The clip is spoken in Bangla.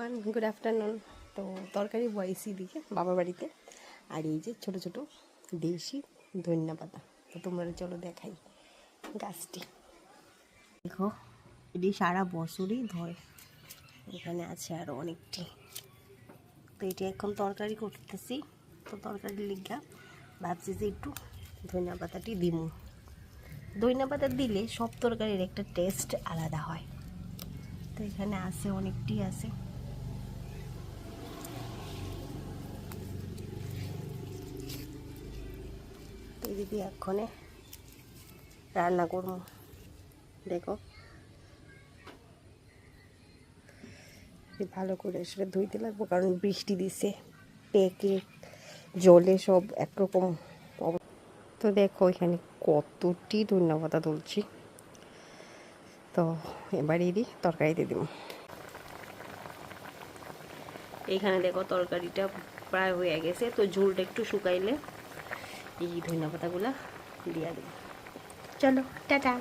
Everyone, good afternoon. তো তরকারি বয়েছি দিকে বাবার বাড়িতে, আর এই যে ছোট ছোট দেশি ধনিয়া পাতা। তো তোমরা চলো দেখাই গাছটি। দেখো, এটি সারা বছরই ধরে, এখানে আছে আরও অনেকটি। তো এটি এখন তরকারি করতেছি, তো তরকারি লিখা ভাবছি যে একটু ধনিয়া পাতাটি দিমু। ধনিয়া পাতা দিলে সব তরকারির একটা টেস্ট আলাদা হয়। তো এখানে আছে অনেকটি আছে। তো দিদি এক্ষণে রান্না করবো। দেখো ভালো করে সেটা ধুইতে লাগবো, কারণ বৃষ্টি দিছে, পেকে জলে সব একরকম। তো দেখো এখানে কতটি ধনিয়া পাতা তুলছি। তো এবার এরই তরকারিতে দিব। এইখানে দেখো তরকারিটা প্রায় হয়ে গেছে, তো ঝোলটা একটু শুকাইলে এই ধনিয়া পাতাগুলা দিয়ে দেবো। চলো টাটা।